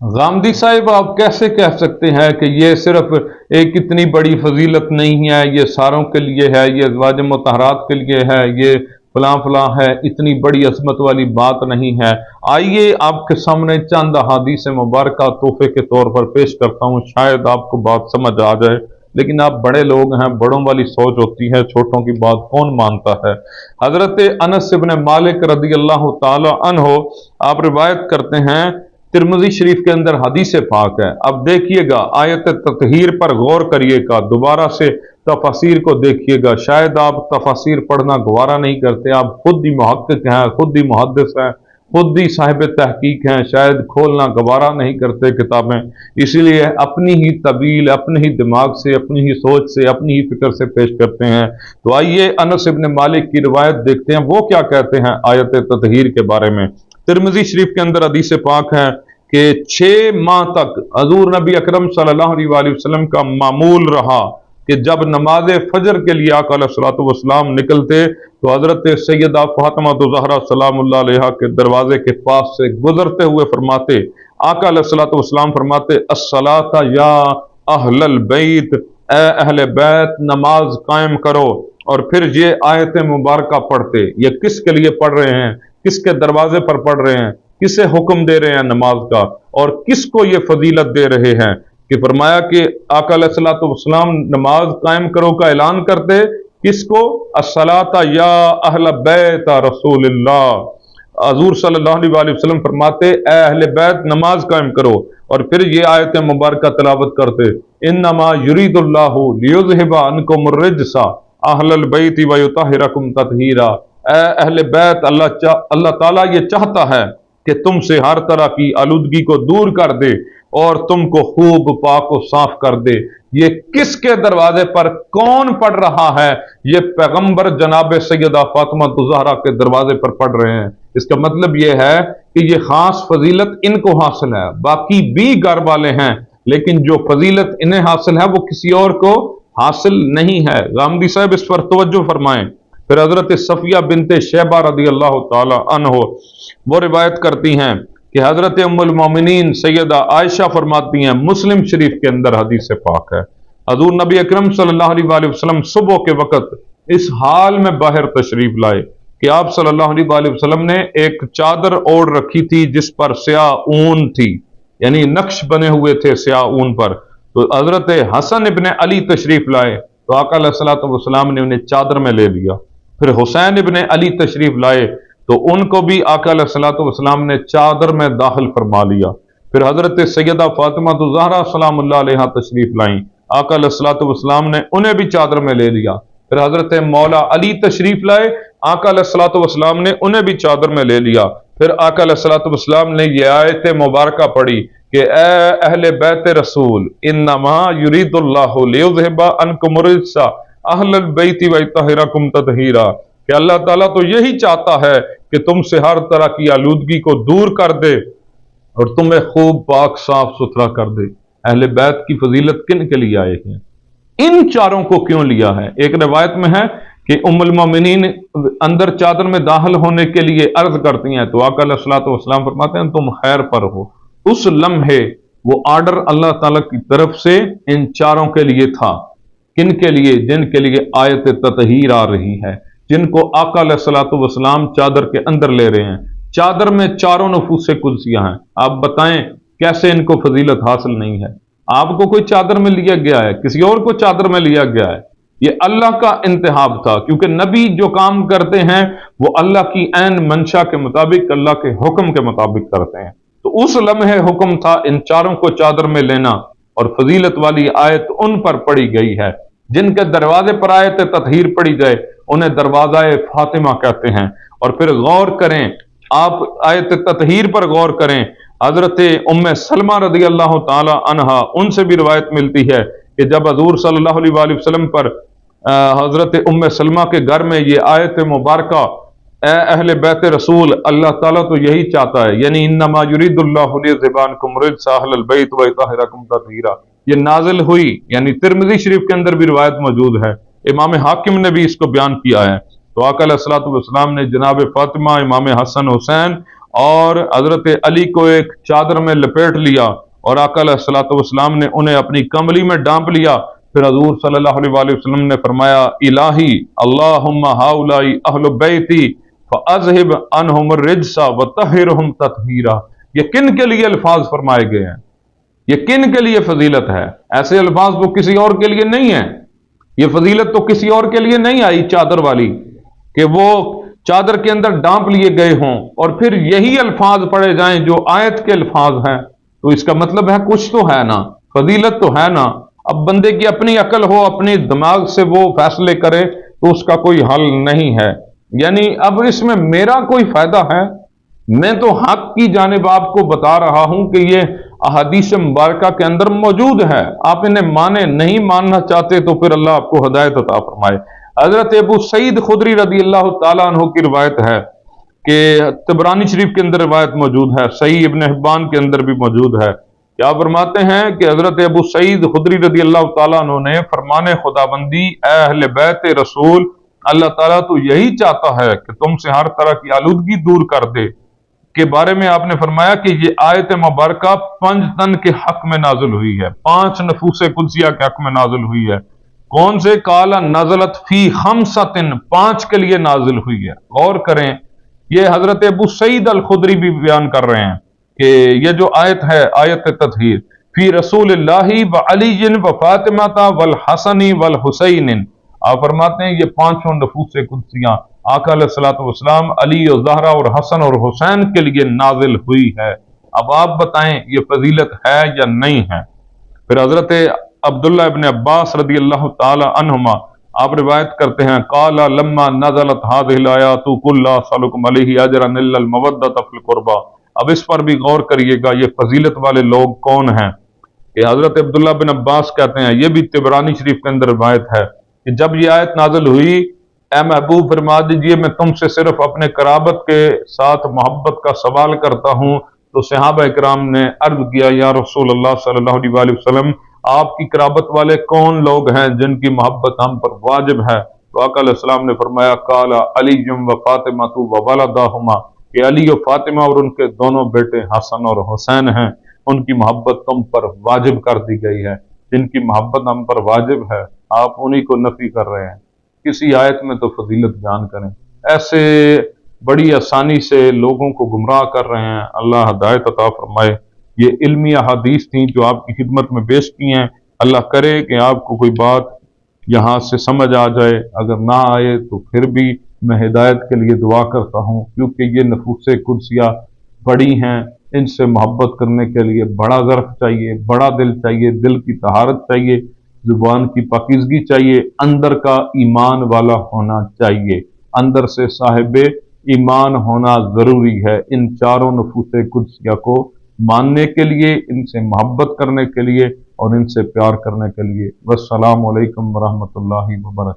गामदी साहिब, आप कैसे कह सकते हैं कि ये सिर्फ एक इतनी बड़ी फजीलत नहीं है, ये सारों के लिए है, ये अज़वाज मुतहरात के लिए है, ये फलां फलां है, इतनी बड़ी अजमत वाली बात नहीं है। आइए आपके सामने चंद अहादीस मुबारक तोहफे के तौर पर पेश करता हूँ, शायद आपको बात समझ आ जाए। लेकिन आप बड़े लोग हैं, बड़ों वाली सोच होती है, छोटों की बात कौन मानता है। हजरत अनस इब्न मालिक रदी अल्लाह ताला अन्हो आप रिवायत करते हैं, तिरमिज़ी शरीफ के अंदर हदीस पाक है। अब देखिएगा, आयत ततहीर पर गौर करिएगा, दोबारा से तफसीर को देखिएगा। शायद आप तफसीर पढ़ना गवारा नहीं करते, आप खुद ही मुहक्किक हैं, खुद ही मुहद्दिस हैं, खुद ही साहिब तहकीक हैं, शायद खोलना गवारा नहीं करते किताबें, इसीलिए अपनी ही तवील, अपने ही दिमाग से, अपनी ही सोच से, अपनी ही फिक्र से पेश करते हैं। तो आइए अनस इब्न मालिक की रिवायत देखते हैं, वो क्या कहते हैं आयत ततहीर के बारे में। तिरमिज़ी शरीफ के अंदर हदीस पाक है कि 6 माह तक हजूर नबी अकरम सल्लल्लाहु अलैहि वसल्लम का मामूल रहा कि जब नमाज फजर के लिए आका अलैहिस्सलातु वस्सलाम निकलते तो हजरत सैयदा फातिमा ज़हरा सलामुल्लाह अलैहा के दरवाजे के पास से गुजरते हुए फरमाते, आका अलैहिस्सलातु वस्सलाम फरमाते, अस्सलाता या अहलल बैत, ए अहले बैत नमाज कायम करो। और फिर ये आयत मुबारक पढ़ते। ये किसके लिए पढ़ रहे हैं, किसके दरवाजे पर पढ़ रहे हैं, किसे हुक्म दे रहे हैं नमाज का, और किसको ये फजीलत दे रहे हैं कि फरमाया कि आका अलैहिस्सलातु वस्सलाम नमाज कायम करो का ऐलान करते। किसको? अस्सलाता या अहल बैत रसूलिल्लाह, हजूर सल्लल्लाहु अलैहि वसल्लम फरमाते, ए अहले बैत नमाज कायम करो। और फिर ये आयत मुबारक तलावत करते, इन्नमा युरीदुल्लाहु लियुज़हिबा अन्कुम रिज्सा अहलल बैति व युतहिरकुम तत्हीरा। ए अहले बैत, अल्लाह ताला ये चाहता है कि तुमसे हर तरह की आलूदगी को दूर कर दे और तुमको खूब पाक और साफ कर दे। ये किसके दरवाजे पर कौन पढ़ रहा है? ये पैगंबर जनाब सैयदा फातिमा ज़हरा के दरवाजे पर पढ़ रहे हैं। इसका मतलब यह है कि ये खास फजीलत इनको हासिल है, बाकी भी घर वाले हैं, लेकिन जो फजीलत इन्हें हासिल है वो किसी और को हासिल नहीं है। गामदी साहब इस पर तवज्जो फरमाएं। फिर हजरत सफिया बिनते शैबा रदी अल्लाह ताला अन्हो वो रिवायत करती हैं कि हजरत उम्मुल मोमिनीन सैयदा आयशा फरमाती हैं, मुस्लिम शरीफ के अंदर हदीस पाक है, हजूर नबी अकरम सल्लल्लाहु अलैहि वसल्लम सुबह के वक्त इस हाल में बाहर तशरीफ लाए कि आप सल्लल्लाहु अलैहि वसल्लम ने एक चादर ओढ़ रखी थी जिस पर स्याह ऊन थी, यानी नक्श बने हुए थे स्याह ऊन पर। तो हजरत हसन इब्ने अली तशरीफ लाए तो आका अलैहिस्सलातु वस्सलाम ने उन्हें चादर में ले लिया। फिर हुसैन इब्ने अली तशरीफ लाए तो उनको भी आका अलैहिस्सलातु वस्सलाम ने चादर में दाखिल फरमा लिया। फिर हजरत सैयदा फातिमा ज़हरा सलामुल्लाह अलैहा तशरीफ लाई, आका अलैहिस्सलातु वस्सलाम ने उन्हें भी चादर में ले लिया। फिर हजरत मौला अली तशरीफ लाए, आका अलैहिस्सलातु वस्सलाम ने उन्हें भी चादर में ले लिया। फिर आका अलैहिस्सलातु वस्सलाम ने यह आयत मुबारक पढ़ी कि ए अहले बैत रसूल इन्नमा युरीदुल्लाहु लियुज़हिबा अन्कुम रिज्सा अहलल बैति व युतहिरकुम तत्हीरा, कि अल्लाह ताला तो यही चाहता है कि तुमसे हर तरह की आलूदगी को दूर कर दे और तुम्हें खूब पाक साफ सुथरा कर दे। अहले बैत की फजीलत किन के लिए आए हैं? इन चारों को क्यों लिया है? एक रिवायत में है कि उम्मुल मोमिनीन अंदर चादर में दाखिल होने के लिए अर्ज करती हैं तो आका अलैहिस्सलातु वस्सलाम फरमाते हैं तुम खैर पर हो। उस लम्हे वो आर्डर अल्लाह ताला की तरफ से इन चारों के लिए था। किन के लिए? जिनके लिए आयत ततहीर आ रही है, जिनको आका अलैहिस्सलातु वस्सलाम चादर के अंदर ले रहे हैं। चादर में चारों नफूस कुदसियां हैं। आप बताएं कैसे इनको फजीलत हासिल नहीं है? आपको कोई चादर में लिया गया है, किसी और को चादर में लिया गया है? ये अल्लाह का इंतहाब था, क्योंकि नबी जो काम करते हैं वो अल्लाह की ऐन मंशा के मुताबिक, अल्लाह के हुक्म के मुताबिक करते हैं। तो उस लम्हे हुक्म था इन चारों को चादर में लेना, और फजीलत वाली आयत उन पर पढ़ी गई है। जिनके दरवाजे पर आयत ततहीर पढ़ी जाए उन्हें दरवाज़ा फातिमा कहते हैं। और फिर गौर करें, आप आयत ततहीर पर गौर करें, हजरत उम्मे सलमा रदी अल्लाह ताला अन्हा उनसे भी रिवायत मिलती है कि जब हजूर सल्लल्लाहु अलैहि वसल्लम पर हजरत उम्मे सलमा के घर में ये आयत मुबारक ए अहले बैत रसूल, अल्लाह ताला तो यही चाहता है, यानी इन्नमा युरीदुल्लाहु लियुज़हिबा अन्कुम रिज्सा अहलल बैत व युतहिरकुम तत्हीरा, ये नाजिल हुई। यानी तिरमिज़ी शरीफ के अंदर भी रिवायत मौजूद है, इमाम हाकिम ने भी इसको बयान किया है। तो आका अलैहिस्सलातु वस्सलाम ने जनाब फातिमा, इमाम हसन हुसैन और हजरत अली को एक चादर में लपेट लिया और आका अलैहिस्सलातु वस्सलाम ने उन्हें अपनी कमली में डांप लिया। फिर हजूर सल्लल्लाहु अलैहि वसल्लम ने फरमाया, इलाही अल्लाहुम्मा हाउलाई अहलु बैती फअज़हिब अनहुम रिज्सा व तहिरहुम तत्हीरा। ये किन के लिए अल्फाज फरमाए गए हैं, ये किन के लिए फजीलत है? ऐसे अल्फाज तो किसी और के लिए नहीं है। ये फजीलत तो किसी और के लिए नहीं आई चादर वाली कि वो चादर के अंदर डांप लिए गए हों और फिर यही अल्फाज पढ़े जाएं जो आयत के अल्फाज हैं। तो इसका मतलब है कुछ तो है ना, फजीलत तो है ना। अब बंदे की अपनी अकल हो, अपने दिमाग से वो फैसले करे तो उसका कोई हल नहीं है। यानी अब इसमें मेरा कोई फायदा है? मैं तो हक की जानिब आपको बता रहा हूं कि ये अहादीस मुबारका के अंदर मौजूद है। आप इन्हें माने, नहीं मानना चाहते तो फिर अल्लाह आपको हिदायत अता फरमाए। हजरत अबू सईद खुदरी रदी अल्लाह तआला अन्हु की रिवायत है कि तबरानी शरीफ के अंदर रिवायत मौजूद है, सही इब्न हिब्बान के अंदर भी मौजूद है। क्या फरमाते हैं कि हजरत अबू सईद खुदरी रदी अल्लाह तआला अन्हु ने फरमाने खुदाबंदी ए अहले बैत रसूल, अल्लाह ताला तो यही चाहता है कि तुमसे हर तरह की आलूदगी दूर कर दे के बारे में आपने फरमाया कि ये आयत मुबारका 5 तन के हक में नाजिल हुई है, 5 नफूसे कुदसिया के हक में नाजिल हुई है। कौन से? काला नजलत फी खमसतिन, 5 के लिए नाजिल हुई है। गौर करें, ये हजरत अबू सईद अल खुदरी भी बयान कर रहे हैं कि ये जो आयत है, आयत तत्हीर फी रसूलिल्लाहि व अलीजिन व फातिमाता वल हसनी वल हुसैनिन। आप फरमाते हैं ये 5 नफूसे कुदसियां आका अलैहिस्सलातु वस्सलाम, अली और ज़हरा और हसन और हुसैन के लिए नाजिल हुई है। अब आप बताएं ये फजीलत है या नहीं है? फिर हजरत अब्दुल्लाह इब्न अब्बास रदी अल्लाह तआला अन्हुमा आप रिवायत करते हैं, काला लम्मा नज़लत हाज़िहिल आयातु कुल्ला सलुकुम अलैहि अजरन इल्लल मवद्दत फिल कुर्बा। अब इस पर भी गौर करिएगा, ये फजीलत वाले लोग कौन हैं? कि हजरत अब्दुल्लाह बिन अब्बास कहते हैं, ये भी तिबरानी शरीफ के अंदर रिवायत है कि जब ये आयत नाजिल हुई, ए महबूब फरमा दीजिए मैं तुमसे सिर्फ अपने कराबत के साथ मोहब्बत का सवाल करता हूँ। तो सहाबा इकराम ने अर्ज किया, या रसूल अल्लाह सल्लल्लाहु अलैहि वसल्लम, आपकी कराबत वाले कौन लोग हैं जिनकी मोहब्बत हम पर वाजिब है? तो आका अलैहिस्सलाम ने फरमाया, काला अली व फातिमा व वलदाहुमा, कि अली और फातिमा और उनके दोनों बेटे हसन और हुसैन हैं, उनकी मोहब्बत तुम पर वाजिब कर दी गई है। जिनकी मोहब्बत हम पर वाजिब है, आप उन्हीं को नफी कर रहे हैं। किसी आयत में तो फजीलत बयान करें, ऐसे बड़ी आसानी से लोगों को गुमराह कर रहे हैं। अल्लाह हिदायत अता फरमाए। ये इल्मी अहादीस थी जो आपकी खिदमत में पेश की हैं। अल्लाह करे कि आपको कोई बात यहाँ से समझ आ जाए, अगर ना आए तो फिर भी मैं हिदायत के लिए दुआ करता हूँ, क्योंकि ये नफूसे कुदसिया बड़ी हैं। इनसे मोहब्बत करने के लिए बड़ा ज़र्फ चाहिए, बड़ा दिल चाहिए, दिल की तहारत चाहिए, जुबान की पाकीज़गी चाहिए, अंदर का ईमान वाला होना चाहिए, अंदर से साहिब ईमान होना ज़रूरी है। इन चारों नफूसे कुदसिया को मानने के लिए, इनसे मोहब्बत करने के लिए और इनसे प्यार करने के लिए। वस्सलामु अलैकुम वरहमतुल्लाहि वबरकातुहू।